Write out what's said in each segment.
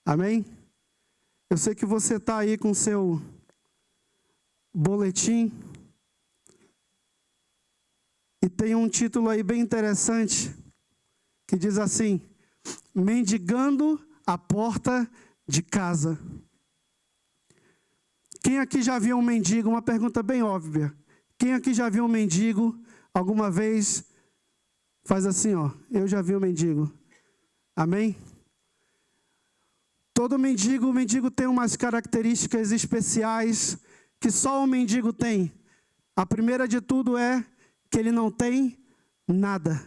Amém? Eu sei que você está aí com seu boletim e tem um título aí bem interessante que diz assim: mendigando a porta de casa. Quem aqui já viu um mendigo? Uma pergunta bem óbvia. Quem aqui já viu um mendigo alguma vez? Faz assim, ó. Eu já vi um mendigo. Amém? Todo mendigo, o mendigo tem umas características especiais que só o mendigo tem. A primeira de tudo é que ele não tem nada.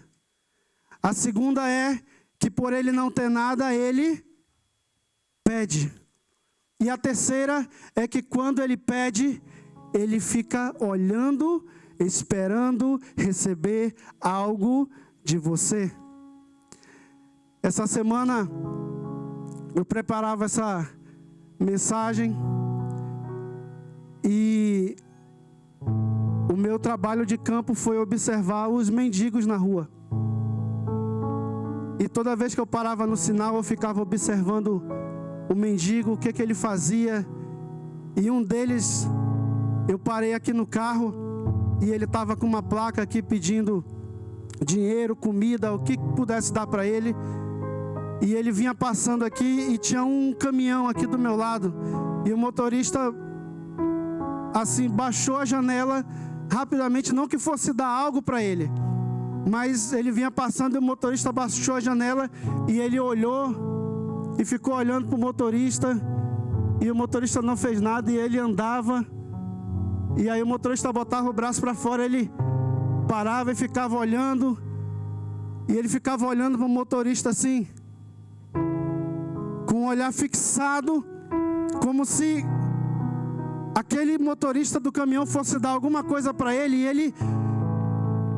A segunda é que por ele não ter nada, ele pede. E a terceira é que quando ele pede, ele fica olhando, esperando receber algo de você. Essa semana eu preparava essa mensagem e o meu trabalho de campo foi observar os mendigos na rua. E toda vez que eu parava no sinal, eu ficava observando o mendigo, o que ele fazia. E um deles, eu parei aqui no carro e ele estava com uma placa aqui pedindo dinheiro, comida, o que pudesse dar para ele. E ele vinha passando aqui e tinha um caminhão aqui do meu lado. E o motorista, assim, baixou a janela rapidamente, não que fosse dar algo para ele. Mas ele vinha passando e o motorista baixou a janela e ele olhou e ficou olhando para o motorista. E o motorista não fez nada e ele andava. E aí o motorista botava o braço para fora, ele parava e ficava olhando. E ele ficava olhando para o motorista assim, com um olhar fixado, como se aquele motorista do caminhão fosse dar alguma coisa para ele. E ele,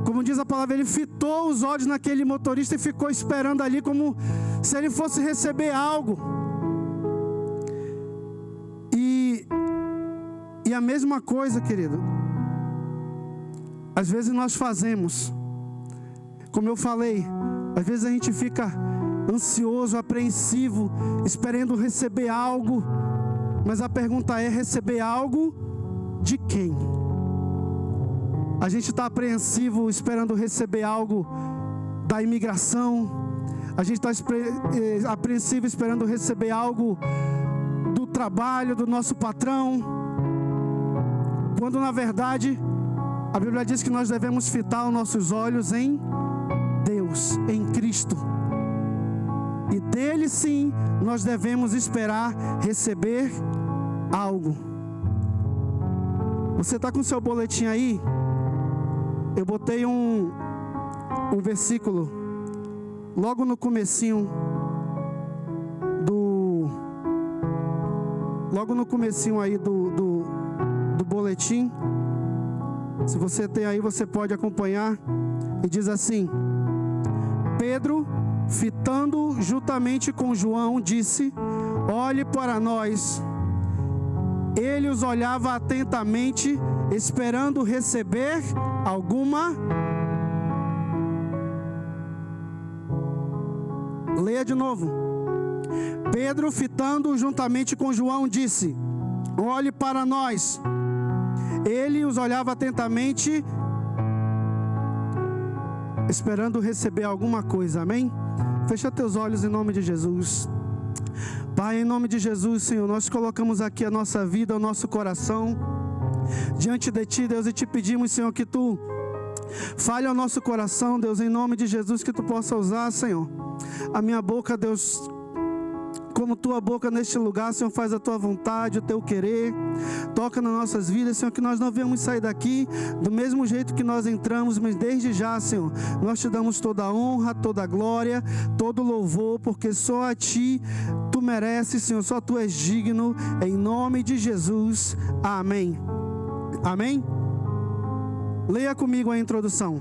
como diz a palavra, ele fitou os olhos naquele motorista e ficou esperando ali como se ele fosse receber algo. E a mesma coisa, querido, às vezes nós fazemos, como eu falei, às vezes a gente fica ansioso, apreensivo, esperando receber algo, mas a pergunta é: receber algo de quem? A gente está apreensivo esperando receber algo da imigração. A gente está apreensivo esperando receber algo do trabalho, do nosso patrão. Quando na verdade, a Bíblia diz que nós devemos fitar os nossos olhos em Deus, em Cristo. E dele sim, nós devemos esperar receber algo. Você está com o seu boletim aí? Eu botei um versículo logo no comecinho aí do boletim. Se você tem aí, você pode acompanhar. E diz assim: Pedro, fitando juntamente com João, disse: olhe para nós. Ele os olhava atentamente, esperando receber alguma. Leia de novo. Pedro, fitando juntamente com João, disse: olhe para nós. Ele os olhava atentamente, esperando receber alguma coisa. Amém? Fecha teus olhos em nome de Jesus. Pai, em nome de Jesus, Senhor, nós colocamos aqui a nossa vida, o nosso coração diante de Ti, Deus, e te pedimos, Senhor, que Tu fale ao nosso coração, Deus, em nome de Jesus, que Tu possa usar, Senhor, a minha boca, Deus, como Tua boca neste lugar, Senhor, faz a Tua vontade, o Teu querer, toca nas nossas vidas, Senhor, que nós não venhamos sair daqui do mesmo jeito que nós entramos, mas desde já, Senhor, nós Te damos toda a honra, toda a glória, todo o louvor, porque só a Ti Tu mereces, Senhor, só Tu és digno, em nome de Jesus, amém. Amém? Leia comigo a introdução.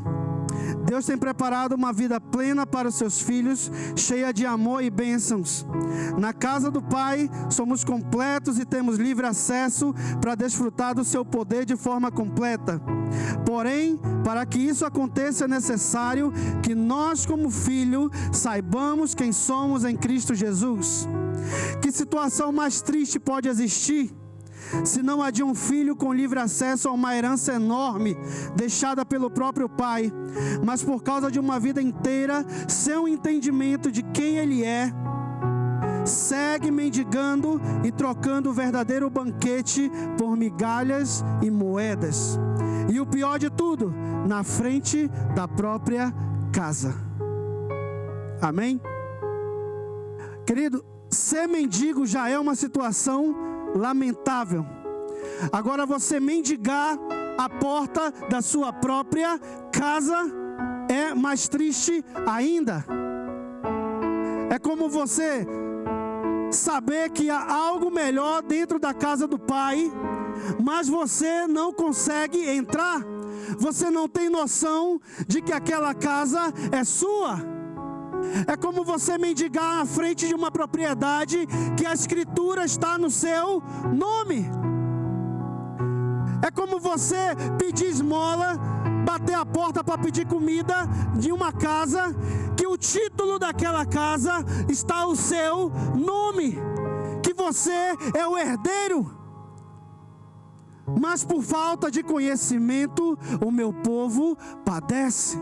Deus tem preparado uma vida plena para os seus filhos, cheia de amor e bênçãos. Na casa do Pai, somos completos e temos livre acesso para desfrutar do seu poder de forma completa. Porém, para que isso aconteça, é necessário que nós, como filho, saibamos quem somos em Cristo Jesus. Que situação mais triste pode existir se não a de um filho com livre acesso a uma herança enorme, deixada pelo próprio pai, mas por causa de uma vida inteira, sem o entendimento de quem ele é, segue mendigando e trocando o verdadeiro banquete por migalhas e moedas. E o pior de tudo, na frente da própria casa. Amém? Querido, ser mendigo já é uma situação lamentável. Agora você mendigar a porta da sua própria casa é mais triste ainda. É como você saber que há algo melhor dentro da casa do Pai, mas você não consegue entrar. Você não tem noção de que aquela casa é sua. É como você mendigar à frente de uma propriedade que a Escritura está no seu nome. É como você pedir esmola, bater a porta para pedir comida de uma casa que o título daquela casa está o seu nome, que você é o herdeiro. Mas por falta de conhecimento, o meu povo padece.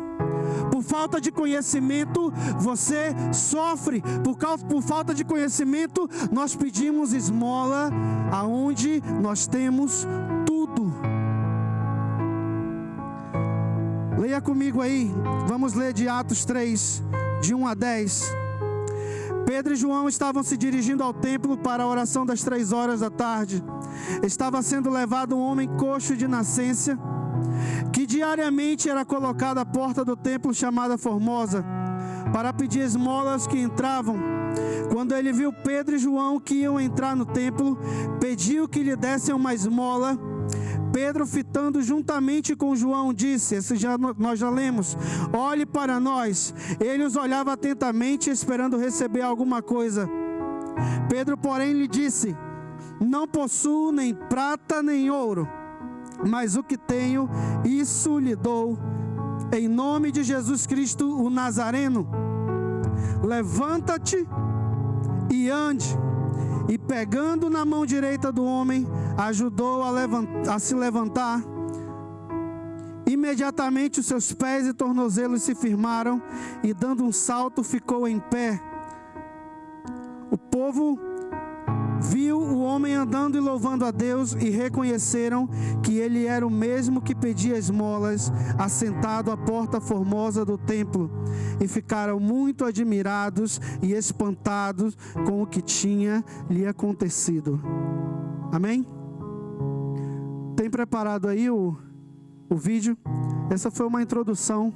Por falta de conhecimento, você sofre. Por falta de conhecimento, nós pedimos esmola aonde nós temos tudo. Leia comigo aí, vamos ler de Atos 3, de 1 a 10. Pedro e João estavam se dirigindo ao templo para a oração das 3 horas da tarde. Estava sendo levado um homem coxo de nascença, que diariamente era colocado à porta do templo chamada Formosa, para pedir esmolas que entravam. Quando ele viu Pedro e João que iam entrar no templo, pediu que lhe dessem uma esmola. Pedro, fitando juntamente com João, disse, nós já lemos, olhe para nós. Ele os olhava atentamente, esperando receber alguma coisa. Pedro, porém, lhe disse, não possuo nem prata nem ouro, mas o que tenho, isso lhe dou. Em nome de Jesus Cristo, o Nazareno, levanta-te e ande. E pegando na mão direita do homem, ajudou a se levantar. Imediatamente os seus pés e tornozelos se firmaram, e dando um salto ficou em pé. O povo viu o homem andando e louvando a Deus, e reconheceram que ele era o mesmo que pedia esmolas, assentado à porta formosa do templo, e ficaram muito admirados e espantados com o que tinha lhe acontecido. Amém? Tem preparado aí o vídeo? Essa foi uma introdução.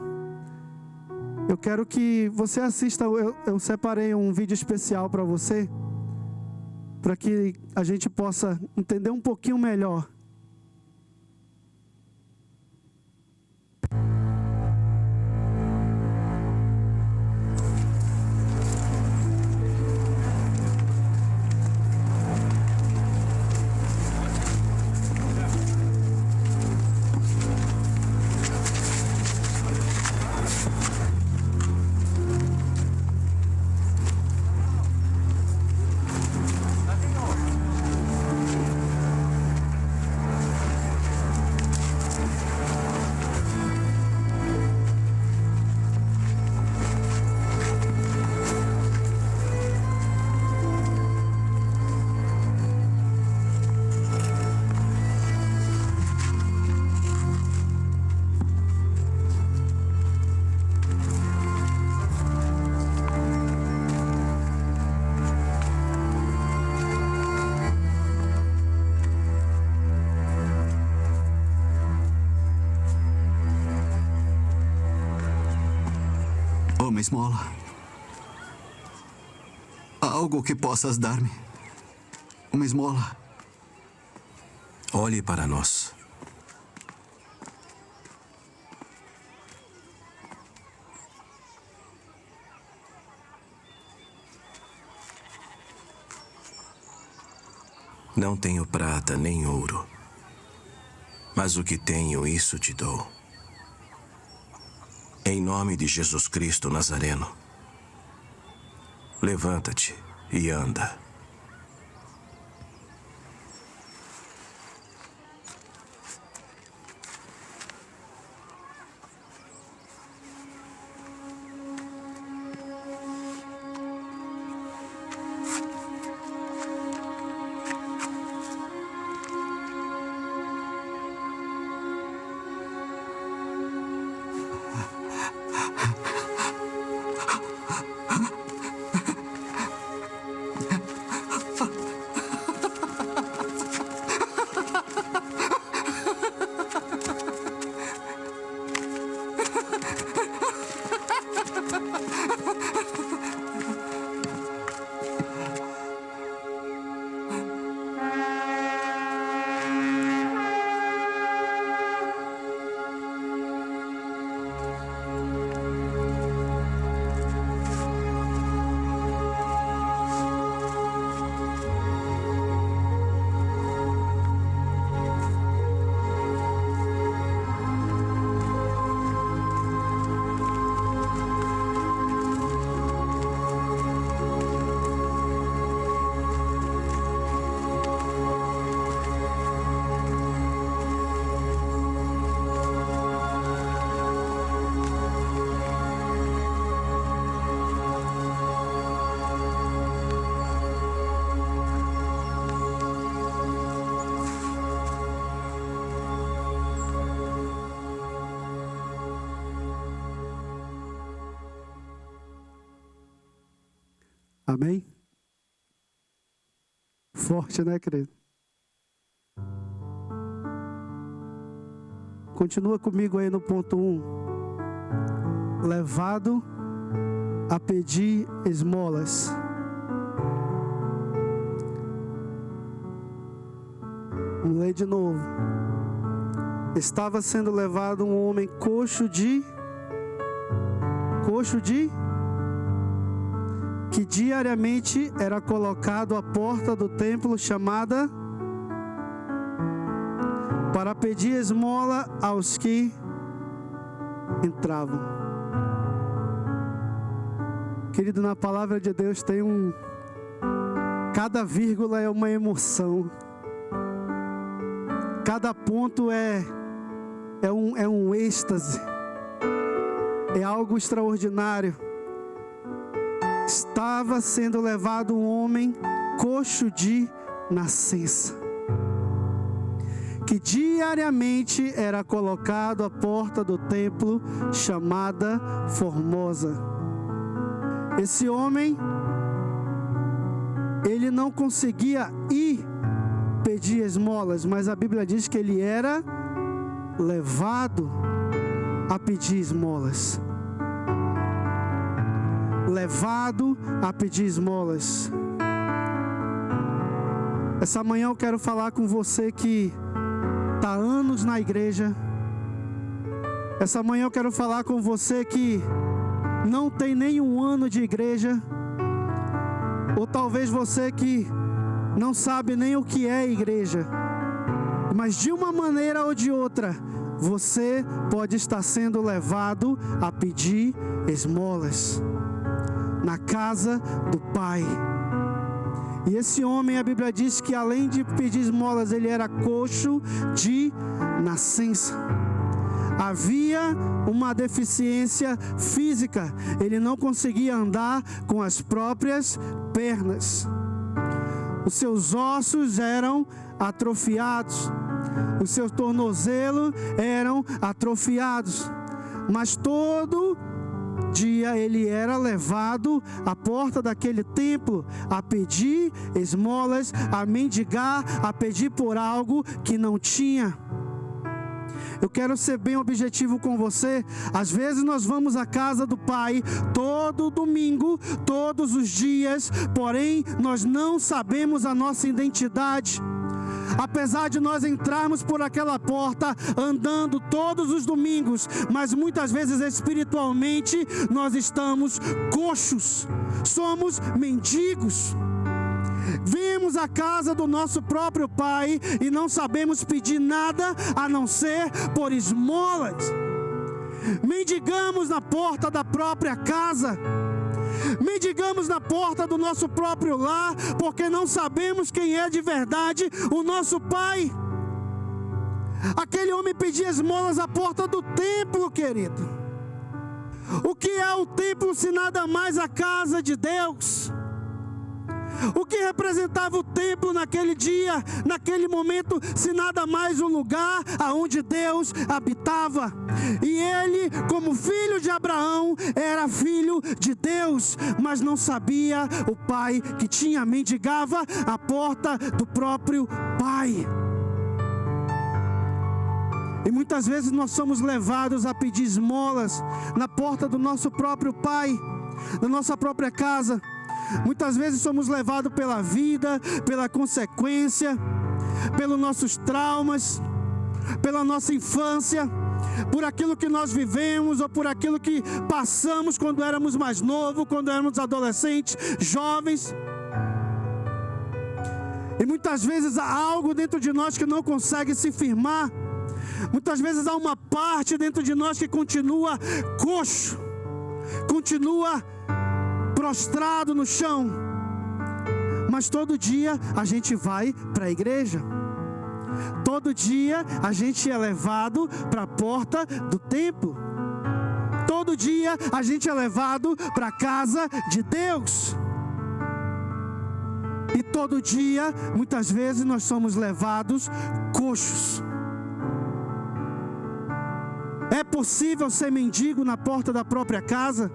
Eu quero que você assista. Eu separei um vídeo especial para você, para que a gente possa entender um pouquinho melhor. Uma esmola. Algo que possas dar-me. Uma esmola. Olhe para nós. Não tenho prata nem ouro, mas o que tenho, isso te dou. Em nome de Jesus Cristo Nazareno, levanta-te e anda. Amém? Forte, né, querido? Continua comigo aí no ponto 1. Levado a pedir esmolas. Vamos ler de novo. Estava sendo levado um homem coxo de que diariamente era colocado à porta do templo chamada para pedir esmola aos que entravam. Querido, na palavra de Deus tem cada vírgula é uma emoção. Cada ponto é um êxtase. É algo extraordinário. Estava sendo levado um homem coxo de nascença, que diariamente era colocado à porta do templo chamada Formosa. Esse homem, ele não conseguia ir pedir esmolas, mas a Bíblia diz que ele era levado a pedir esmolas. Levado a pedir esmolas. Essa manhã eu quero falar com você que está há anos na igreja. Essa manhã eu quero falar com você que não tem nenhum ano de igreja. Ou talvez você que não sabe nem o que é igreja. Mas de uma maneira ou de outra, você pode estar sendo levado a pedir esmolas na casa do Pai. E esse homem, a Bíblia diz que além de pedir esmolas, ele era coxo de nascença. Havia uma deficiência física. Ele não conseguia andar com as próprias pernas. Os seus ossos eram atrofiados. Os seus tornozelos eram atrofiados. Mas todo dia ele era levado à porta daquele templo a pedir esmolas, a mendigar, a pedir por algo que não tinha. Eu quero ser bem objetivo com você. Às vezes nós vamos à casa do Pai todo domingo, todos os dias, porém nós não sabemos a nossa identidade. Apesar de nós entrarmos por aquela porta andando todos os domingos, mas muitas vezes espiritualmente nós estamos coxos, somos mendigos. Vimos a casa do nosso próprio Pai e não sabemos pedir nada a não ser por esmolas. Mendigamos na porta da própria casa. Mendigamos na porta do nosso próprio lar, porque não sabemos quem é de verdade o nosso Pai. Aquele homem pedia esmolas à porta do templo, querido. O que é o templo se nada mais a casa de Deus? O que representava o templo naquele dia, naquele momento, se nada mais um lugar aonde Deus habitava? E ele, como filho de Abraão, era filho de Deus, mas não sabia o pai que tinha, mendigava a porta do próprio Pai. E muitas vezes nós somos levados a pedir esmolas na porta do nosso próprio Pai. na nossa própria casa. Muitas vezes somos levados pela vida, pela consequência, pelos nossos traumas, pela nossa infância, por aquilo que nós vivemos ou por aquilo que passamos quando éramos mais novos, quando éramos adolescentes, jovens. E muitas vezes há algo dentro de nós que não consegue se firmar. Muitas vezes há uma parte dentro de nós que continua coxo, continua prostrado no chão. Mas todo dia a gente vai para a igreja. Todo dia a gente é levado para a porta do templo. Todo dia a gente é levado para a casa de Deus. E todo dia, muitas vezes, nós somos levados coxos. É possível ser mendigo na porta da própria casa?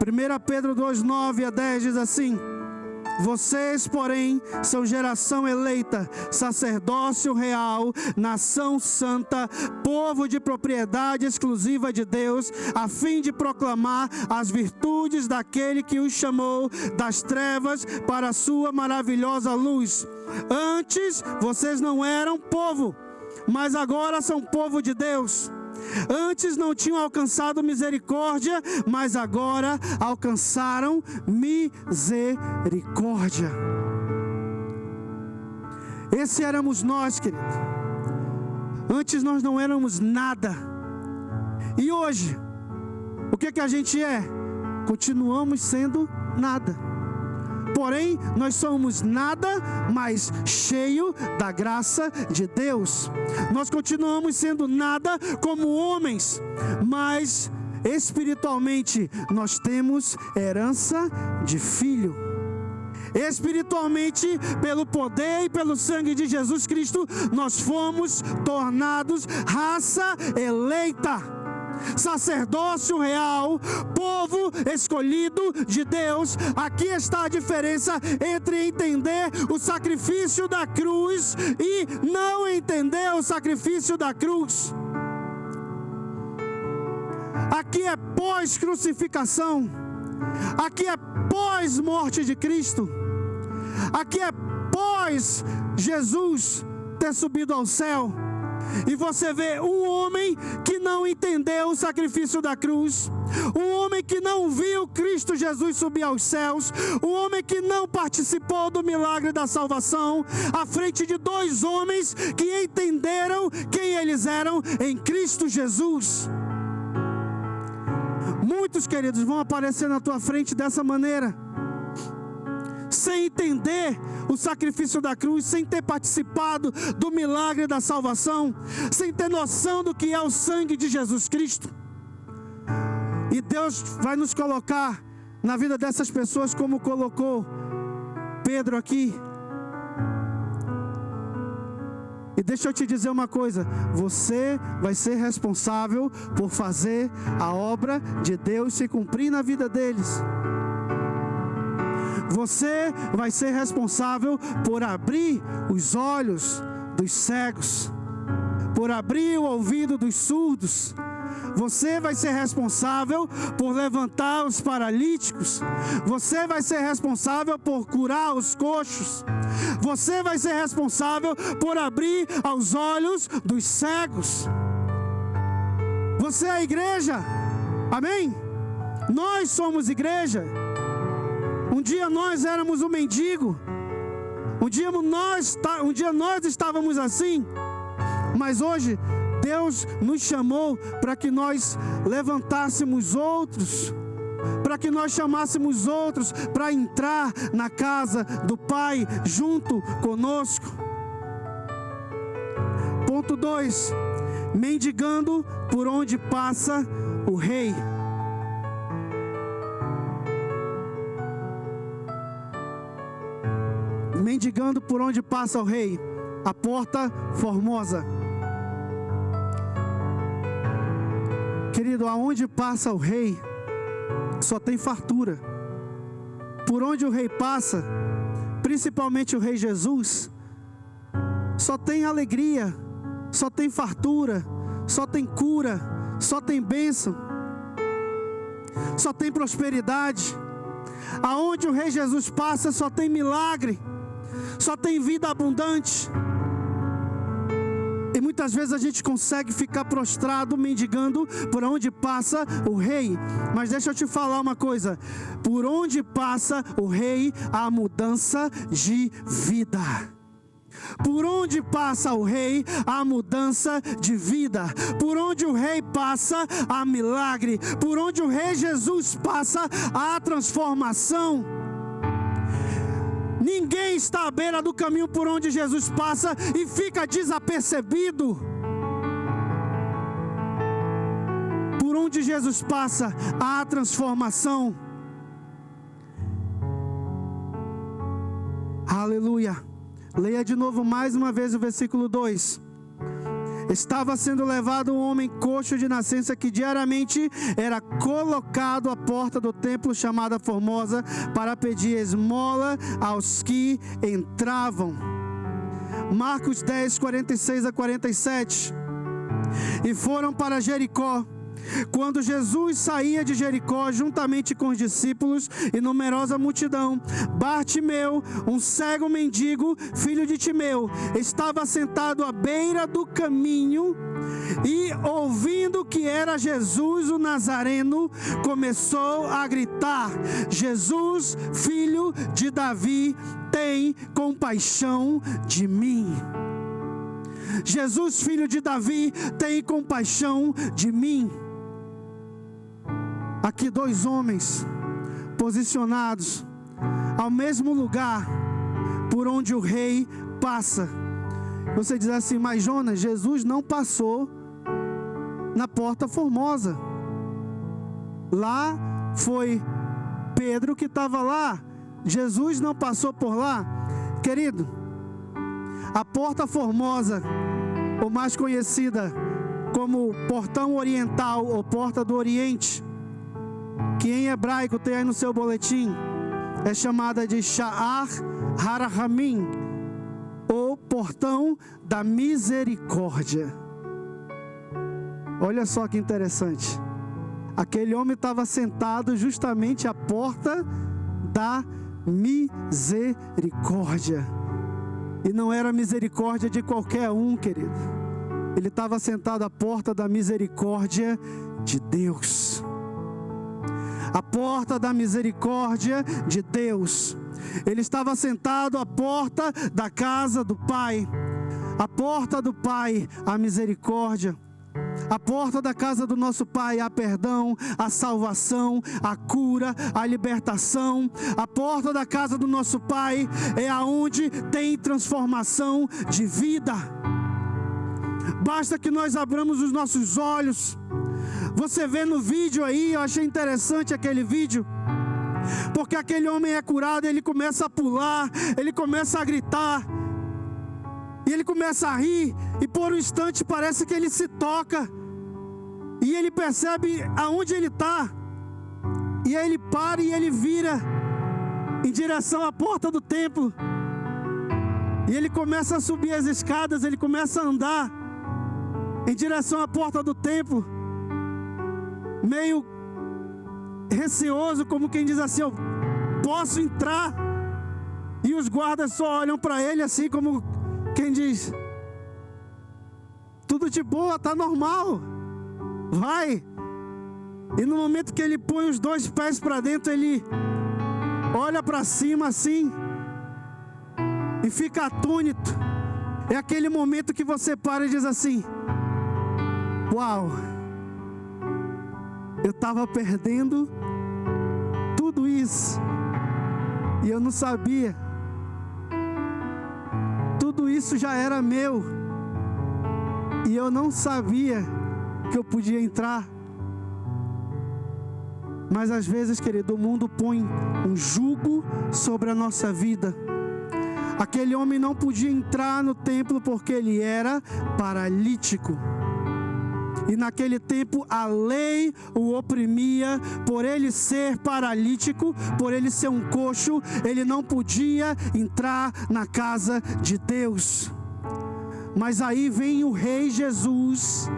1 Pedro 2, 9 a 10 diz assim: vocês, porém, são geração eleita, sacerdócio real, nação santa, povo de propriedade exclusiva de Deus, a fim de proclamar as virtudes daquele que os chamou das trevas para a sua maravilhosa luz. Antes, vocês não eram povo, mas agora são povo de Deus. Antes não tinham alcançado misericórdia, mas agora alcançaram misericórdia. Esse éramos nós, querido. Antes nós não éramos nada. E hoje, o que a gente é? Continuamos sendo nada. Porém, nós somos nada, mas cheio da graça de Deus. Nós continuamos sendo nada como homens, mas espiritualmente nós temos herança de filho. Espiritualmente, pelo poder e pelo sangue de Jesus Cristo, nós fomos tornados raça eleita, sacerdócio real, povo escolhido de Deus. Aqui está a diferença entre entender o sacrifício da cruz e não entender o sacrifício da cruz. Aqui é pós-crucificação, aqui é pós-morte de Cristo, aqui é pós Jesus ter subido ao céu. E você vê um homem que não entendeu o sacrifício da cruz, um homem que não viu Cristo Jesus subir aos céus, um homem que não participou do milagre da salvação, à frente de dois homens que entenderam quem eles eram em Cristo Jesus. Muitos, queridos, vão aparecer na tua frente dessa maneira, sem entender o sacrifício da cruz, sem ter participado do milagre da salvação, sem ter noção do que é o sangue de Jesus Cristo. E Deus vai nos colocar na vida dessas pessoas como colocou Pedro aqui. E deixa eu te dizer uma coisa: você vai ser responsável por fazer a obra de Deus se cumprir na vida deles. Você vai ser responsável por abrir os olhos dos cegos, por abrir o ouvido dos surdos. Você vai ser responsável por levantar os paralíticos. Você vai ser responsável por curar os coxos. Você vai ser responsável por abrir os olhos dos cegos. Você é a igreja. Amém? Nós somos igreja. Um dia nós éramos um mendigo. Um dia nós estávamos assim. Mas hoje Deus nos chamou para que nós levantássemos outros, para que nós chamássemos outros para entrar na casa do Pai junto conosco. Ponto 2. Mendigando por onde passa o rei. Mendigando por onde passa o rei, a porta formosa. Querido, aonde passa o rei, só tem fartura. Por onde o rei passa, principalmente o rei Jesus, só tem alegria, só tem fartura, só tem cura, só tem bênção, só tem prosperidade. Aonde o Rei Jesus passa, só tem milagre, só tem vida abundante. E muitas vezes a gente consegue ficar prostrado, mendigando por onde passa o Rei. Mas deixa eu te falar uma coisa: por onde passa o Rei, há mudança de vida. Por onde passa o Rei, há mudança de vida. Por onde o Rei passa, há milagre. Por onde o Rei Jesus passa, há transformação. Ninguém está à beira do caminho por onde Jesus passa e fica desapercebido. Por onde Jesus passa, há transformação. Aleluia. Leia de novo mais uma vez o versículo 2. Estava sendo levado um homem coxo de nascença que diariamente era colocado à porta do templo chamada Formosa para pedir esmola aos que entravam. Marcos 10, 46 a 47. E foram para Jericó. Quando Jesus saía de Jericó, juntamente com os discípulos e numerosa multidão, Bartimeu, um cego mendigo, filho de Timeu, estava sentado à beira do caminho e, ouvindo que era Jesus o Nazareno, começou a gritar: Jesus, filho de Davi, tem compaixão de mim. Jesus, filho de Davi, tem compaixão de mim. Aqui 2 homens posicionados ao mesmo lugar por onde o Rei passa. Você diz assim: mas Jonas, Jesus não passou na porta Formosa. Lá foi Pedro que estava lá. Jesus não passou por lá. Querido, a porta Formosa, ou mais conhecida como Portão Oriental ou Porta do Oriente, que em hebraico tem aí no seu boletim, é chamada de Sha'ar Harahamim, ou Portão da Misericórdia. Olha só que interessante. Aquele homem estava sentado justamente à porta da misericórdia. E não era misericórdia de qualquer um, querido. Ele estava sentado à porta da misericórdia de Deus. A porta da misericórdia de Deus. Ele estava sentado à porta da casa do Pai. A porta do Pai, a misericórdia. A porta da casa do nosso Pai, a perdão, a salvação, a cura, a libertação. A porta da casa do nosso Pai é aonde tem transformação de vida. Basta que nós abramos os nossos olhos. Você vê no vídeo aí, eu achei interessante aquele vídeo, porque aquele homem é curado, ele começa a pular, ele começa a gritar, e ele começa a rir, e por um instante parece que ele se toca, e ele percebe aonde ele está, e aí ele para e ele vira em direção à porta do templo, e ele começa a subir as escadas, ele começa a andar em direção à porta do templo, meio receoso, como quem diz assim: eu posso entrar? E os guardas só olham para ele assim, como quem diz: tudo de boa, tá normal, vai. E no momento que ele põe os 2 pés para dentro, ele olha para cima assim e fica atônito. É aquele momento que você para e diz assim: uau, eu estava perdendo tudo isso e eu não sabia. Tudo isso já era meu e eu não sabia que eu podia entrar. Mas às vezes, querido, o mundo põe um jugo sobre a nossa vida. Aquele homem não podia entrar no templo porque ele era paralítico. E naquele tempo a lei o oprimia. Por ele ser paralítico, por ele ser um coxo, ele não podia entrar na casa de Deus. Mas aí vem o Rei Jesus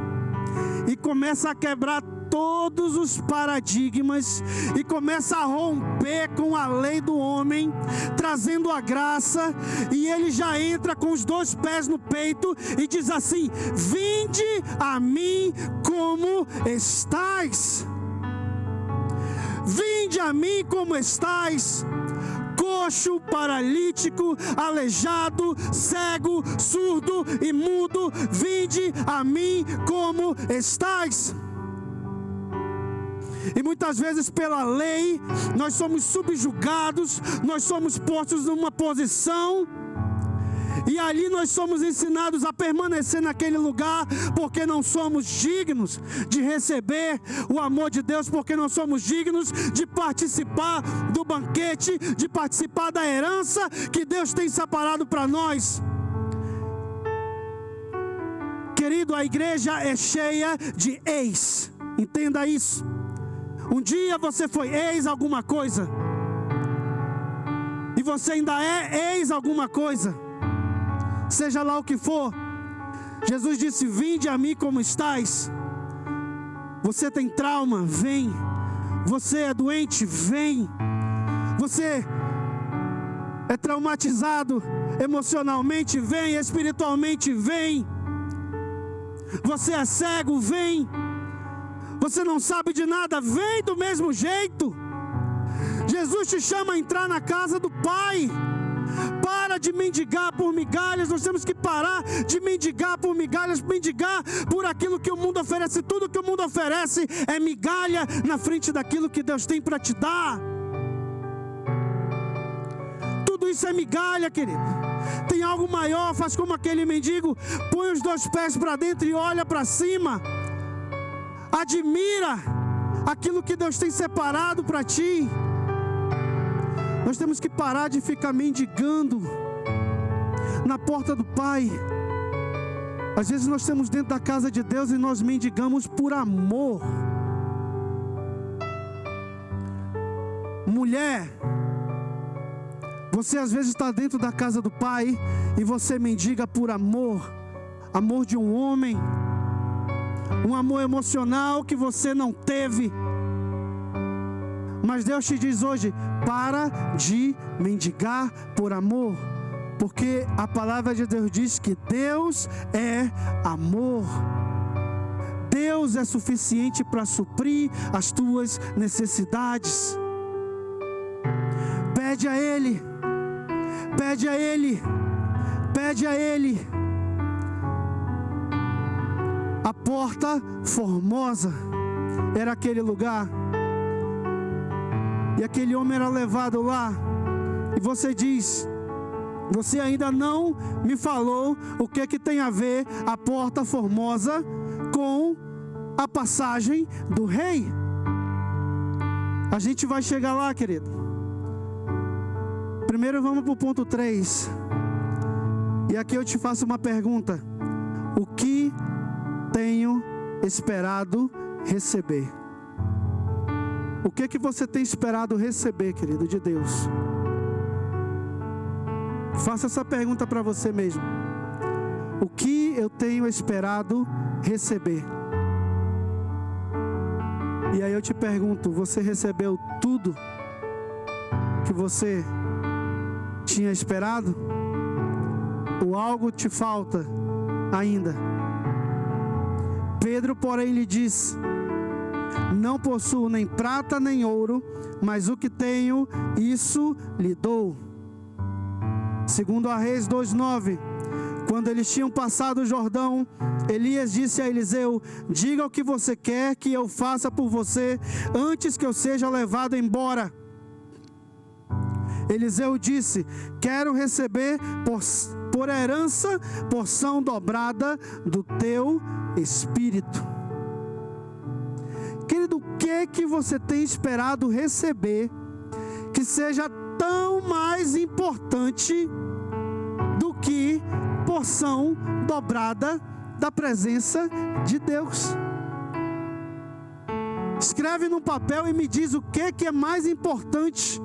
e começa a quebrar todos os paradigmas e começa a romper com a lei do homem, trazendo a graça, e ele já entra com os 2 pés no peito e diz assim: vinde a mim como estais. Vinde a mim como estais, coxo, paralítico, aleijado, cego, surdo e mudo, vinde a mim como estais. E muitas vezes pela lei nós somos subjugados, nós somos postos numa posição, e ali nós somos ensinados a permanecer naquele lugar, porque não somos dignos de receber o amor de Deus, porque não somos dignos de participar do banquete, de participar da herança que Deus tem separado para nós. Querido, a igreja é cheia de ex, entenda isso. Um dia você foi ex alguma coisa, e você ainda é ex alguma coisa, seja lá o que for. Jesus disse: vinde a mim como estais. Você tem trauma? Vem. Você é doente? Vem. Você é traumatizado emocionalmente? Vem. Espiritualmente? Vem. Você é cego? Vem. Você não sabe de nada? Vem do mesmo jeito. Jesus te chama a entrar na casa do Pai. Para de mendigar por migalhas. Nós temos que parar de mendigar por migalhas, mendigar por aquilo que o mundo oferece. Tudo que o mundo oferece é migalha na frente daquilo que Deus tem para te dar. Tudo isso é migalha, querido. Tem algo maior. Faz como aquele mendigo, põe os 2 pés para dentro e olha para cima. Admira aquilo que Deus tem separado para ti. Nós temos que parar de ficar mendigando na porta do Pai. Às vezes nós estamos dentro da casa de Deus e nós mendigamos por amor. Mulher, você às vezes está dentro da casa do Pai e você mendiga por amor. Amor de um homem, um amor emocional que você não teve. Mas Deus te diz hoje: para de mendigar por amor, porque a palavra de Deus diz que Deus é amor. Deus é suficiente para suprir as tuas necessidades. Pede a Ele, pede a Ele, pede a Ele. A porta formosa era aquele lugar, e aquele homem era levado lá. E você diz: você ainda não me falou o que tem a ver a porta formosa com a passagem do rei. A gente vai chegar lá, querido. Primeiro vamos para o ponto 3. E aqui eu te faço uma pergunta: o que tenho esperado receber? O que você tem esperado receber, querido, de Deus? Faça essa pergunta para você mesmo. O que eu tenho esperado receber? E aí eu te pergunto: você recebeu tudo que você tinha esperado? Ou algo te falta ainda? Pedro, porém, lhe disse: não possuo nem prata nem ouro, mas o que tenho, isso lhe dou. Segundo a Reis 2:9, quando eles tinham passado o Jordão, Elias disse a Eliseu: diga o que você quer que eu faça por você, antes que eu seja levado embora. Eliseu disse: quero receber por herança porção dobrada do teu espírito. Querido, o que você tem esperado receber que seja tão mais importante do que porção dobrada da presença de Deus? Escreve num papel e me diz o que é mais importante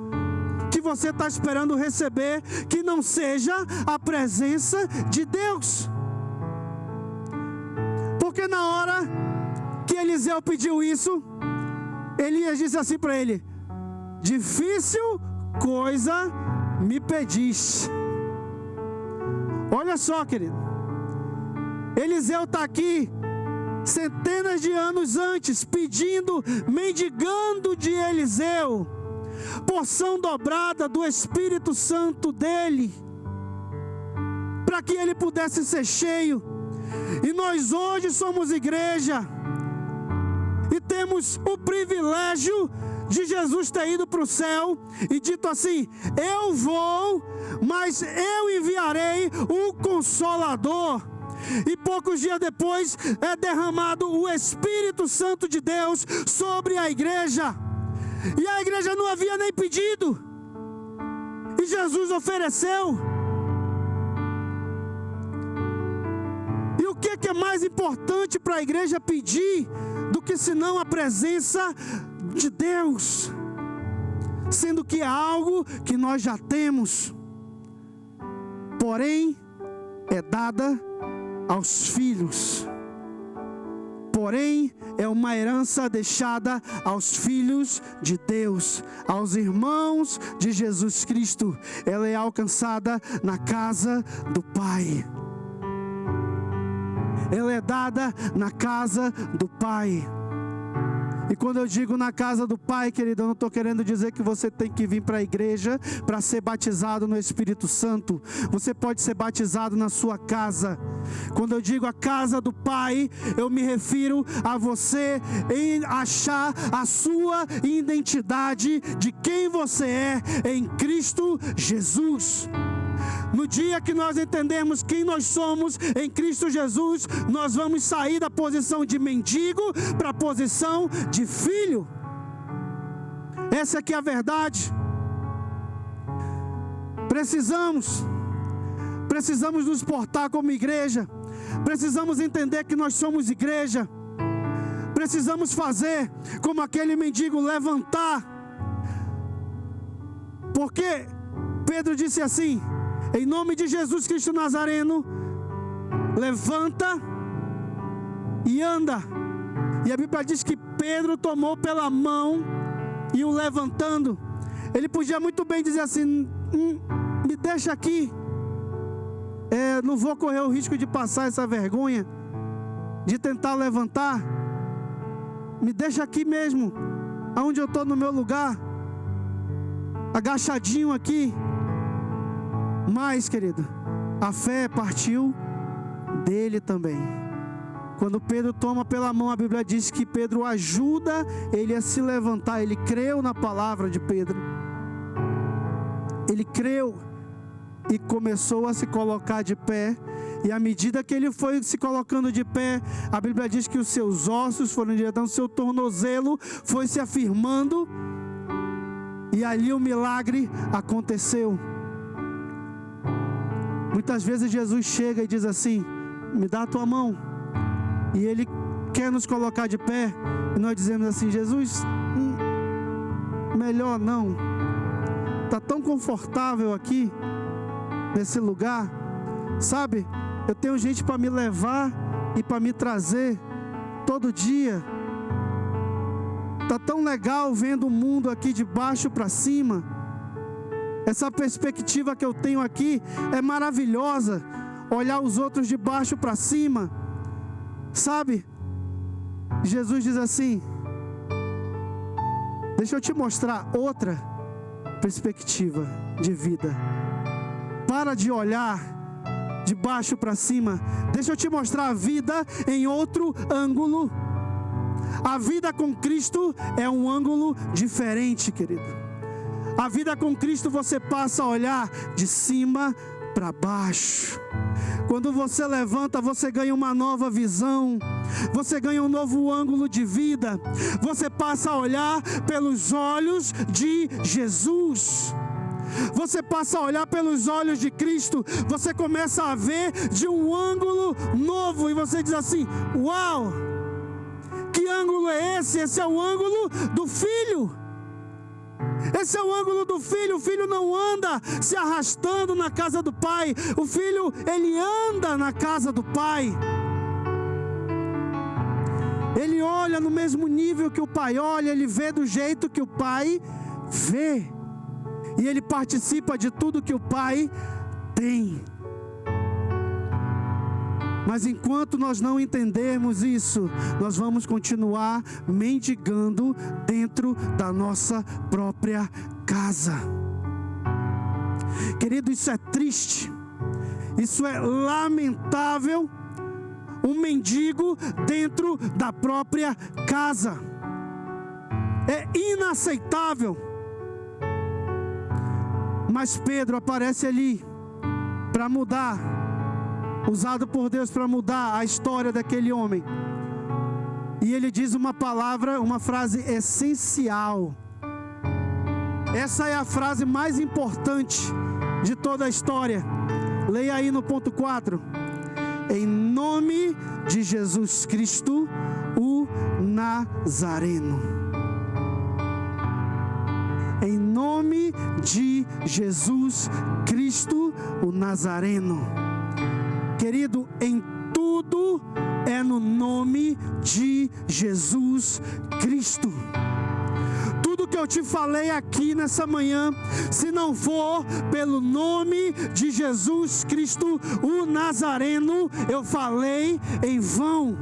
que você está esperando receber, que não seja a presença de Deus. Porque na hora Eliseu pediu isso, Elias disse assim para ele: difícil coisa me pediste. Olha só, querido, Eliseu está aqui centenas de anos antes, pedindo, mendigando de Eliseu porção dobrada do Espírito Santo dele, para que ele pudesse ser cheio. E nós hoje somos igreja e temos o privilégio de Jesus ter ido para o céu e dito assim: eu vou, mas eu enviarei o Consolador. E poucos dias depois é derramado o Espírito Santo de Deus sobre a igreja. E a igreja não havia nem pedido, e Jesus ofereceu. E o que é mais importante para a igreja pedir do que senão a presença de Deus? Sendo que é algo que nós já temos, porém é dada aos filhos. Porém, é uma herança deixada aos filhos de Deus, aos irmãos de Jesus Cristo. Ela é alcançada na casa do Pai. Ela é dada na casa do Pai. E quando eu digo na casa do Pai, querido, eu não estou querendo dizer que você tem que vir para a igreja para ser batizado no Espírito Santo. Você pode ser batizado na sua casa. Quando eu digo a casa do Pai, eu me refiro a você em achar a sua identidade de quem você é em Cristo Jesus. No dia que nós entendemos quem nós somos em Cristo Jesus, nós vamos sair da posição de mendigo para a posição de filho. Essa aqui é a verdade. Precisamos nos portar como igreja. Precisamos entender que nós somos igreja. Precisamos fazer como aquele mendigo, levantar. Porque Pedro disse assim: em nome de Jesus Cristo Nazareno, levanta e anda. E a Bíblia diz que Pedro tomou pela mão e o levantando. Ele podia muito bem dizer assim: me deixa aqui, não vou correr o risco de passar essa vergonha, de tentar levantar. Me deixa aqui mesmo, aonde eu estou, no meu lugar, agachadinho aqui. Mas, querido, a fé partiu dele também. Quando Pedro toma pela mão, a Bíblia diz que Pedro ajuda ele a se levantar. Ele creu na palavra de Pedro. Ele creu e começou a se colocar de pé. E à medida que ele foi se colocando de pé, a Bíblia diz que os seus ossos foram diretando, o seu tornozelo foi se afirmando. E ali o milagre aconteceu. Muitas vezes Jesus chega e diz assim: me dá a tua mão. E Ele quer nos colocar de pé. E nós dizemos assim: Jesus, melhor não. Está tão confortável aqui, nesse lugar. Sabe, eu tenho gente para me levar e para me trazer todo dia. Está tão legal vendo o mundo aqui de baixo para cima. Essa perspectiva que eu tenho aqui é maravilhosa. Olhar os outros de baixo para cima. Sabe? Jesus diz assim: deixa eu te mostrar outra perspectiva de vida. Para de olhar de baixo para cima. Deixa eu te mostrar a vida em outro ângulo. A vida com Cristo é um ângulo diferente, querido. A vida com Cristo você passa a olhar de cima para baixo. Quando você levanta, você ganha uma nova visão. Você ganha um novo ângulo de vida. Você passa a olhar pelos olhos de Jesus. Você passa a olhar pelos olhos de Cristo. Você começa a ver de um ângulo novo. E você diz assim: uau! Que ângulo é esse? Esse é o ângulo do Filho. Esse é o ângulo do Filho. O Filho não anda se arrastando na casa do Pai. O Filho, ele anda na casa do Pai. Ele olha no mesmo nível que o Pai olha, ele vê do jeito que o Pai vê. E ele participa de tudo que o Pai tem. Mas enquanto nós não entendermos isso, nós vamos continuar mendigando dentro da nossa própria casa. Querido, isso é triste, isso é lamentável. Um mendigo dentro da própria casa é inaceitável. Mas Pedro aparece ali para mudar, usado por Deus para mudar a história daquele homem. E ele diz uma palavra, uma frase essencial. Essa é a frase mais importante de toda a história. Leia aí no ponto 4. Em nome de Jesus Cristo, o Nazareno. Em nome de Jesus Cristo, o Nazareno. Querido, em tudo é no nome de Jesus Cristo. Tudo que eu te falei aqui nessa manhã, se não for pelo nome de Jesus Cristo, o Nazareno, eu falei em vão.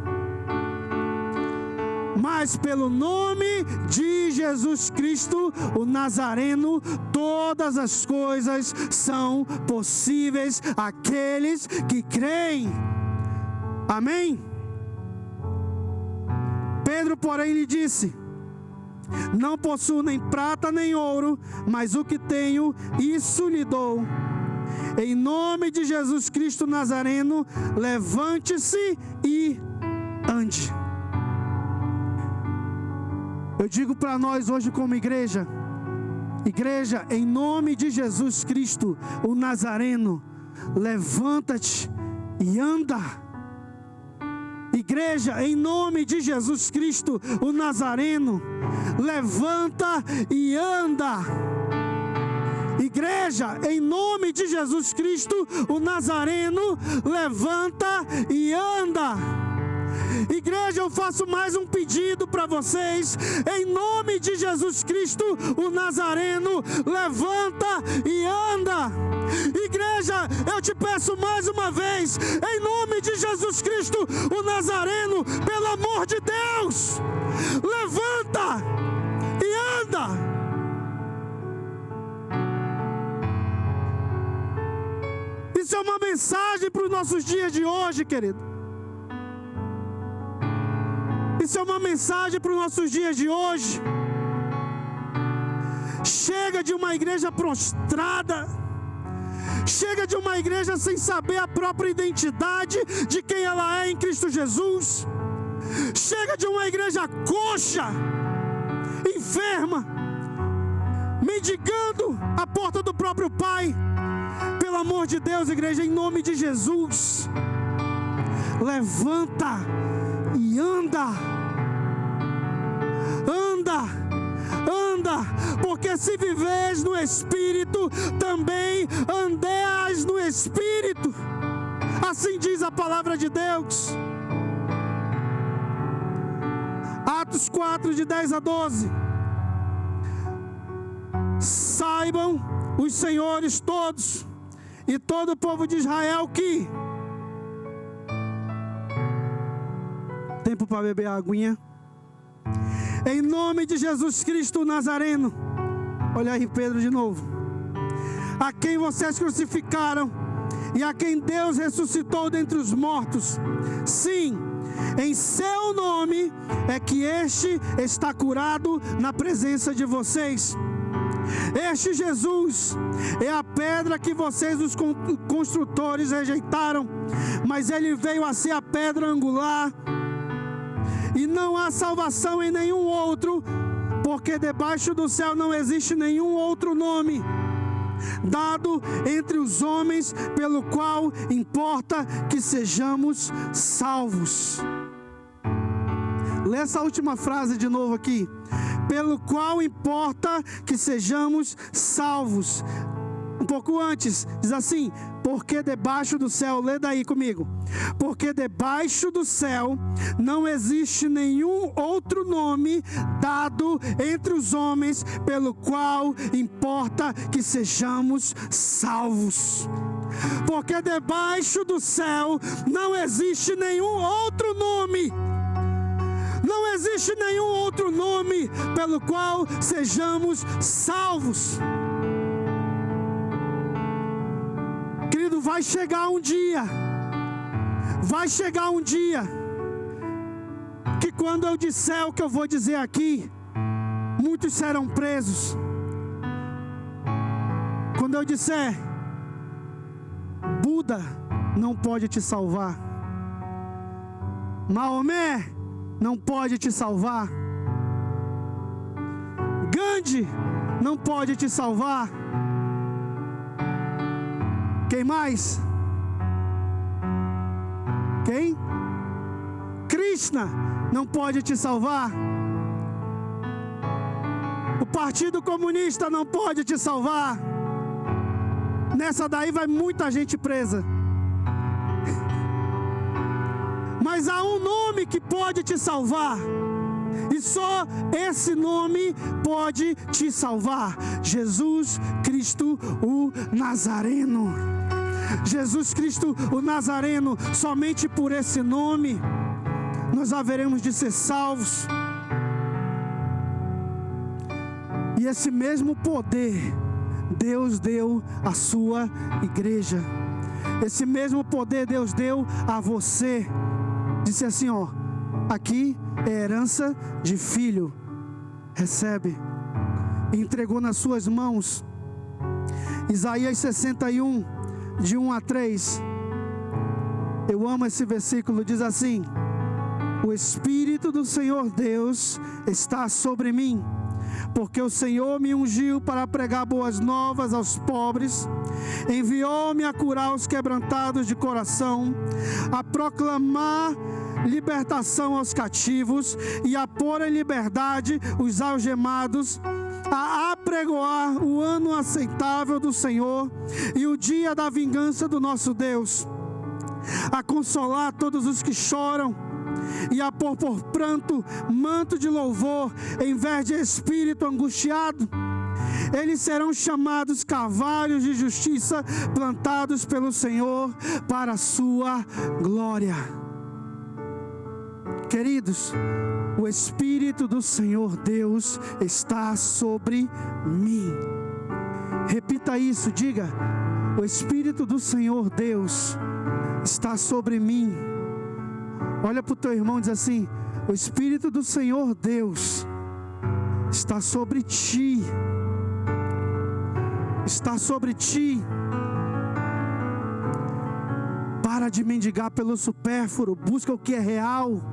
Mas pelo nome de Jesus Cristo, o Nazareno, todas as coisas são possíveis àqueles que creem. Amém? Pedro, porém, lhe disse: não possuo nem prata nem ouro, mas o que tenho, isso lhe dou. Em nome de Jesus Cristo Nazareno, levante-se e ande. Eu digo para nós hoje como igreja, em nome de Jesus Cristo, o Nazareno, levanta-te e anda. Igreja, em nome de Jesus Cristo, o Nazareno, levanta e anda. Igreja, em nome de Jesus Cristo, o Nazareno, levanta e anda. Igreja, eu faço mais um pedido para vocês. Em nome de Jesus Cristo, o Nazareno, levanta e anda. Igreja, eu te peço mais uma vez, em nome de Jesus Cristo, o Nazareno, pelo amor de Deus, levanta e anda. Isso é uma mensagem para os nossos dias de hoje, querido. Isso é uma mensagem para os nossos dias de hoje. Chega de uma igreja prostrada. Chega de uma igreja sem saber a própria identidade de quem ela é em Cristo Jesus. Chega de uma igreja coxa, enferma, mendigando a porta do próprio Pai. Pelo amor de Deus, igreja, em nome de Jesus, levanta e anda. Anda, porque se viveres no Espírito, também andeis no Espírito. Assim diz a palavra de Deus. Atos 4, de 10 a 12. Saibam os senhores todos e todo o povo de Israel que... Tempo para beber a aguinha. Em nome de Jesus Cristo Nazareno. Olha aí Pedro de novo. A quem vocês crucificaram e a quem Deus ressuscitou dentre os mortos. Sim, em seu nome é que este está curado na presença de vocês. Este Jesus é a pedra que vocês, os construtores, rejeitaram, mas ele veio a ser a pedra angular. E não há salvação em nenhum outro, porque debaixo do céu não existe nenhum outro nome dado entre os homens pelo qual importa que sejamos salvos. Lê essa última frase de novo aqui. Pelo qual importa que sejamos salvos. Um pouco antes, diz assim: Porque debaixo do céu, lê daí comigo. Porque debaixo do céu não existe nenhum outro nome dado entre os homens pelo qual importa que sejamos salvos. Porque debaixo do céu não existe nenhum outro nome. Não existe nenhum outro nome pelo qual sejamos salvos. Querido, vai chegar um dia que quando eu disser o que eu vou dizer aqui, muitos serão presos. Quando eu disser, Buda não pode te salvar, Maomé não pode te salvar, Gandhi não pode te salvar, quem mais? Quem? Krishna não pode te salvar, o Partido Comunista não pode te salvar. Nessa daí vai muita gente presa. Mas há um nome que pode te salvar, e só esse nome pode te salvar: Jesus Cristo o Nazareno. Jesus Cristo o Nazareno, somente por esse nome nós haveremos de ser salvos. E esse mesmo poder Deus deu à sua igreja. Esse mesmo poder Deus deu a você. Disse assim, ó: aqui é herança de filho, recebe. E entregou nas suas mãos. Isaías 61, de 1 a 3. Eu amo esse versículo, diz assim: o Espírito do Senhor Deus está sobre mim, porque o Senhor me ungiu para pregar boas novas aos pobres, enviou-me a curar os quebrantados de coração, a proclamar libertação aos cativos e a pôr em liberdade os algemados, a apregoar o ano aceitável do Senhor e o dia da vingança do nosso Deus, a consolar todos os que choram e a pôr por pranto manto de louvor em vez de espírito angustiado. Eles serão chamados carvalhos de justiça, plantados pelo Senhor para a sua glória. Queridos, o Espírito do Senhor Deus está sobre mim. Repita isso, diga: o Espírito do Senhor Deus está sobre mim. Olha para o teu irmão e diz assim: o Espírito do Senhor Deus está sobre ti. Está sobre ti. Para de mendigar pelo supérfluo. Busca o que é real.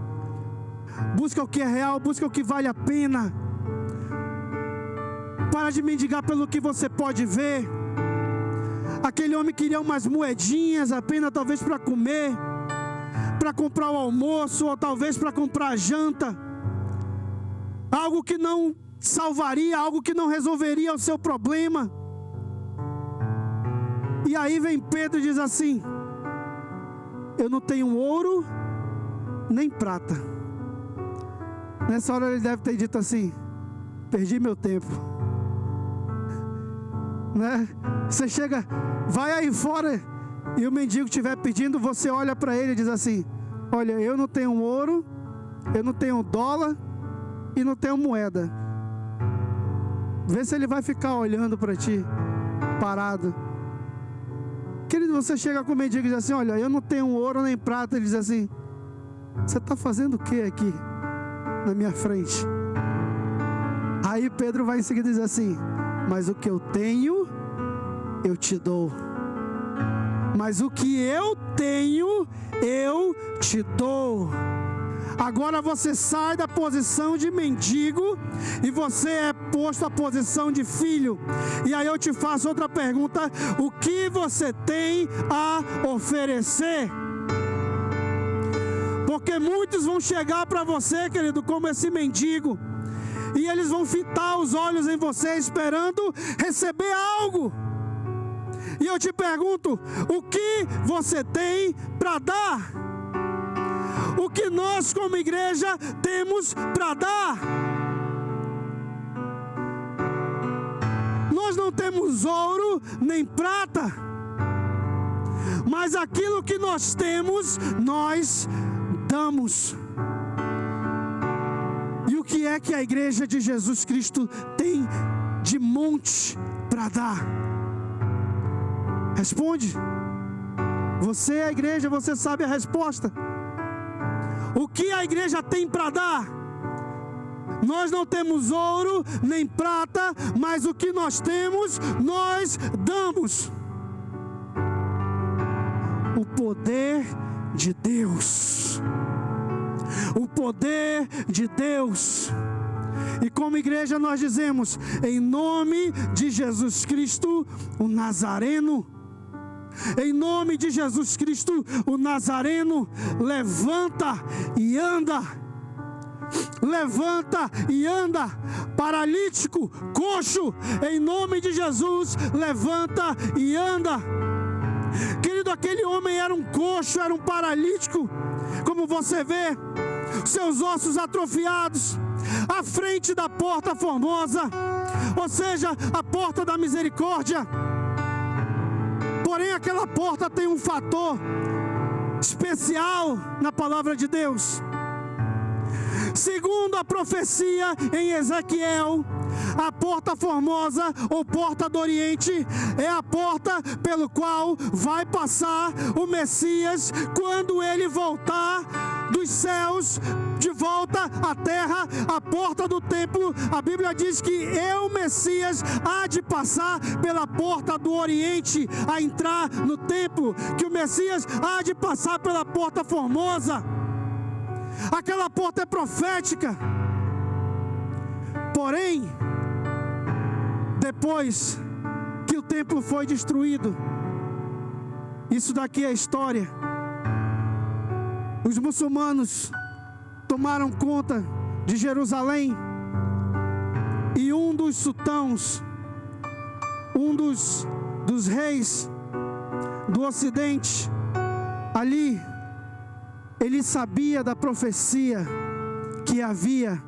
Busca o que é real, busca o que vale a pena. Para de mendigar pelo que você pode ver. Aquele homem queria umas moedinhas apenas, talvez para comer, para comprar o almoço, ou talvez para comprar a janta. Algo que não salvaria, algo que não resolveria o seu problema. E aí vem Pedro e diz assim: eu não tenho ouro nem prata. Nessa hora ele deve ter dito assim: perdi meu tempo, né? Você chega, vai aí fora, e o mendigo estiver pedindo, você olha para ele e diz assim: olha, eu não tenho ouro, eu não tenho dólar e não tenho moeda. Vê se ele vai ficar olhando para ti, parado. Querido, você chega com o mendigo e diz assim: olha, eu não tenho ouro nem prata. Ele diz assim: você está fazendo o que aqui na minha frente? Aí Pedro vai em seguida e diz assim: mas o que eu tenho, eu te dou. Mas o que eu tenho, eu te dou. Agora você sai da posição de mendigo e você é posto à posição de filho. E aí eu te faço outra pergunta: o que você tem a oferecer? Porque muitos vão chegar para você, querido, como esse mendigo, e eles vão fitar os olhos em você, esperando receber algo. E eu te pergunto, o que você tem para dar? O que nós como igreja temos para dar? Nós não temos ouro nem prata, mas aquilo que nós temos, nós damos. E o que é que a igreja de Jesus Cristo tem de monte para dar? Responde. Você é a igreja, você sabe a resposta. O que a igreja tem para dar? Nós não temos ouro nem prata, mas o que nós temos, nós damos. O poder de Deus. O poder de Deus. E como igreja nós dizemos, em nome de Jesus Cristo, o Nazareno. Em nome de Jesus Cristo, o Nazareno, levanta e anda. Levanta e anda. Paralítico, coxo, em nome de Jesus, levanta e anda. Querido, aquele homem era um coxo, era um paralítico. Como você vê, seus ossos atrofiados, à frente da porta formosa, ou seja, a porta da misericórdia. Porém, aquela porta tem um fator especial na palavra de Deus. Segundo a profecia em Ezequiel, a porta formosa ou porta do Oriente é a porta pelo qual vai passar o Messias quando ele voltar dos céus de volta à terra. A porta do templo, a Bíblia diz que o Messias há de passar pela porta do Oriente a entrar no templo, que o Messias há de passar pela porta formosa. Aquela porta é profética. Porém, depois que o templo foi destruído, isso daqui é história, os muçulmanos tomaram conta de Jerusalém, e um dos sultãos, um dos reis do Ocidente, ali, ele sabia da profecia que havia,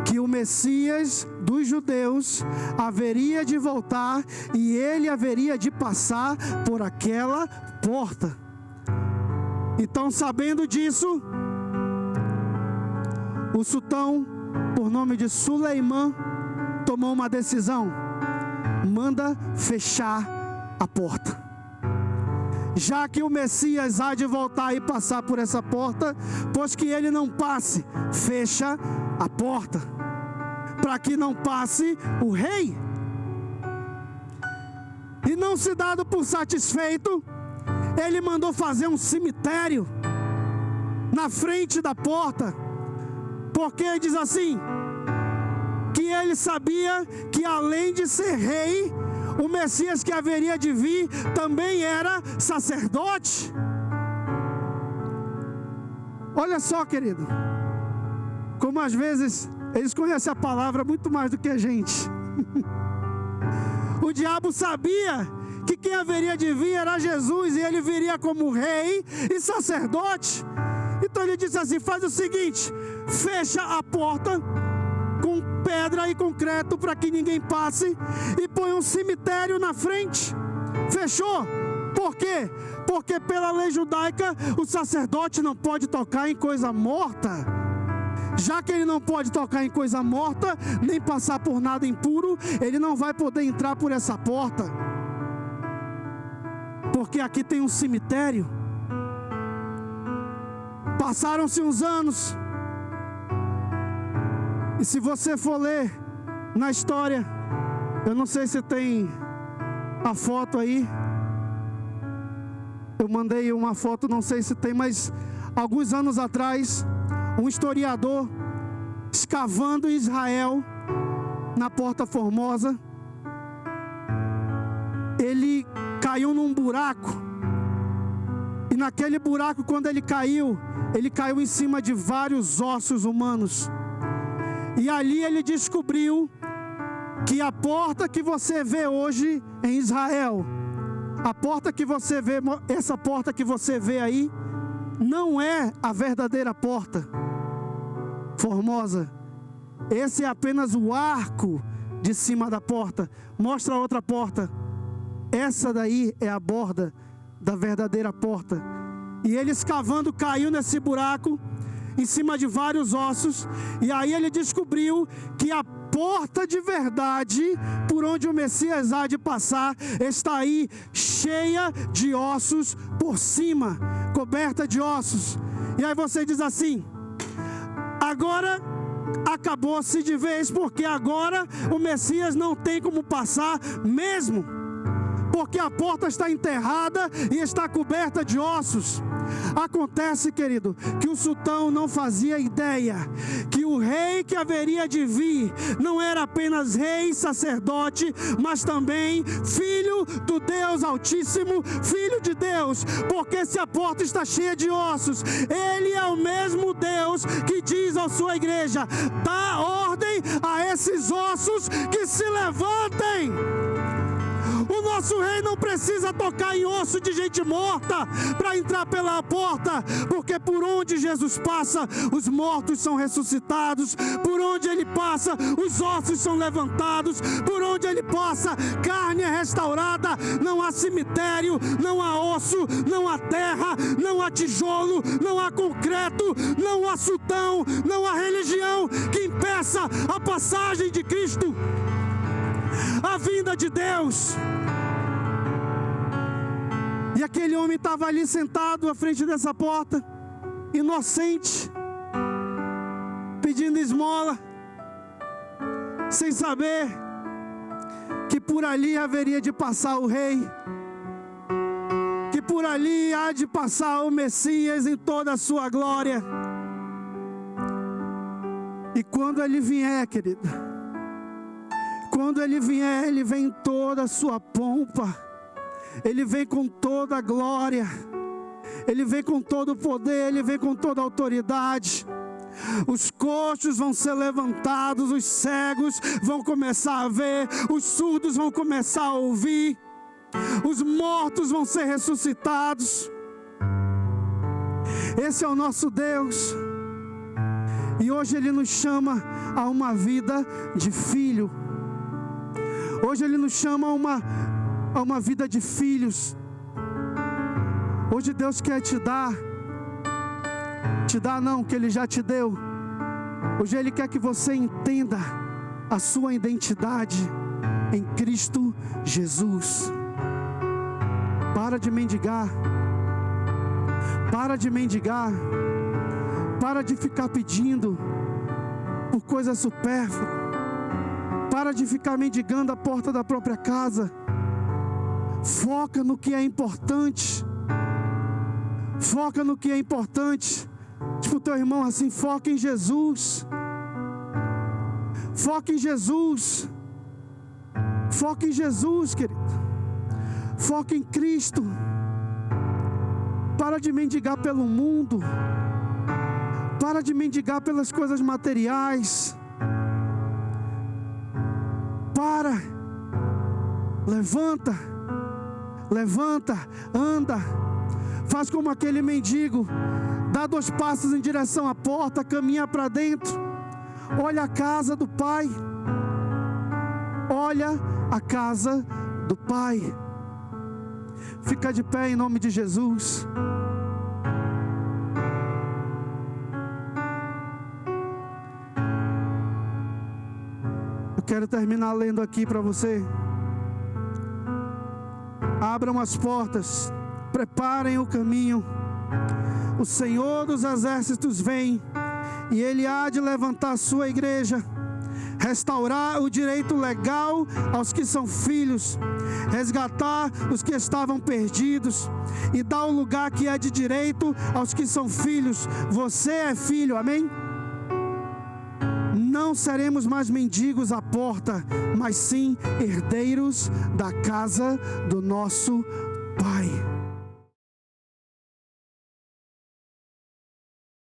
que o Messias dos judeus haveria de voltar e ele haveria de passar por aquela porta. Então, sabendo disso, o sultão, por nome de Suleimã, tomou uma decisão: manda fechar a porta. Já que o Messias há de voltar e passar por essa porta, pois que ele não passe, fecha a porta, para que não passe o rei. E não se dado por satisfeito, ele mandou fazer um cemitério na frente da porta, porque diz assim, que ele sabia que além de ser rei, o Messias que haveria de vir também era sacerdote. Olha só, querido, como às vezes eles conhecem a palavra muito mais do que a gente. O diabo sabia que quem haveria de vir era Jesus, e ele viria como rei e sacerdote. Então ele disse assim: faz o seguinte, fecha a porta com pedra e concreto para que ninguém passe, e põe um cemitério na frente. Fechou? Por quê? Porque pela lei judaica o sacerdote não pode tocar em coisa morta. Já que ele não pode tocar em coisa morta, nem passar por nada impuro, ele não vai poder entrar por essa porta, porque aqui tem um cemitério. Passaram-se uns anos, e se você for ler na história, eu não sei se tem a foto aí, eu mandei uma foto, não sei se tem, mas alguns anos atrás, um historiador, escavando em Israel, na Porta Formosa, ele caiu num buraco, e naquele buraco, quando ele caiu em cima de vários ossos humanos, e ali ele descobriu que a porta que você vê hoje em Israel A porta que você vê, essa porta que você vê aí, não é a verdadeira porta, Formosa. Esse é apenas o arco de cima da porta. Mostra a outra porta. Essa daí é a borda da verdadeira porta. E ele escavando caiu nesse buraco, em cima de vários ossos. E aí ele descobriu que a porta de verdade, por onde o Messias há de passar, está aí cheia de ossos por cima, coberta de ossos. E aí você diz assim: agora acabou-se de vez, porque agora o Messias não tem como passar mesmo, porque a porta está enterrada e está coberta de ossos. Acontece, querido, que o sultão não fazia ideia que o rei que haveria de vir não era apenas rei e sacerdote, mas também filho do Deus Altíssimo, filho de Deus. Porque se a porta está cheia de ossos, ele é o mesmo Deus que diz à sua igreja: dá ordem a esses ossos que se levantem. O nosso rei não precisa tocar em osso de gente morta para entrar pela porta, porque por onde Jesus passa, os mortos são ressuscitados, por onde ele passa, os ossos são levantados, por onde ele passa, carne é restaurada. Não há cemitério, não há osso, não há terra, não há tijolo, não há concreto, não há sultão, não há religião que impeça a passagem de Cristo, a vinda de Deus. E aquele homem estava ali sentado à frente dessa porta, inocente, pedindo esmola, sem saber que por ali haveria de passar o rei, que por ali há de passar o Messias em toda a sua glória. E quando ele vier, querido, quando ele vier, ele vem em toda a sua pompa, ele vem com toda a glória, ele vem com todo o poder, ele vem com toda a autoridade. Os coxos vão ser levantados, os cegos vão começar a ver, os surdos vão começar a ouvir, os mortos vão ser ressuscitados. Esse é o nosso Deus. E hoje ele nos chama a uma vida de filho. Hoje ele nos chama a uma vida de filhos. Hoje Deus quer te dar não, que ele já te deu. Hoje ele quer que você entenda a sua identidade em Cristo Jesus. Para de mendigar. Para de mendigar. Para de ficar pedindo por coisa supérflua. Para de ficar mendigando a porta da própria casa. Foca no que é importante. Foca no que é importante. Tipo o teu irmão assim: foca em Jesus. Foca em Jesus. Foca em Jesus, querido. Foca em Cristo. Para de mendigar pelo mundo. Para de mendigar pelas coisas materiais. Para. Levanta. Levanta. Anda. Faz como aquele mendigo. Dá 2 passos em direção à porta. Caminha para dentro. Olha a casa do Pai. Olha a casa do Pai. Fica de pé em nome de Jesus. Eu quero terminar lendo aqui para você. Abram as portas, preparem o caminho. O Senhor dos exércitos vem, e Ele há de levantar a sua igreja, restaurar o direito legal aos que são filhos, resgatar os que estavam perdidos, e dar o lugar que é de direito aos que são filhos. Você é filho, amém? Não seremos mais mendigos à porta, mas sim herdeiros da casa do nosso Pai.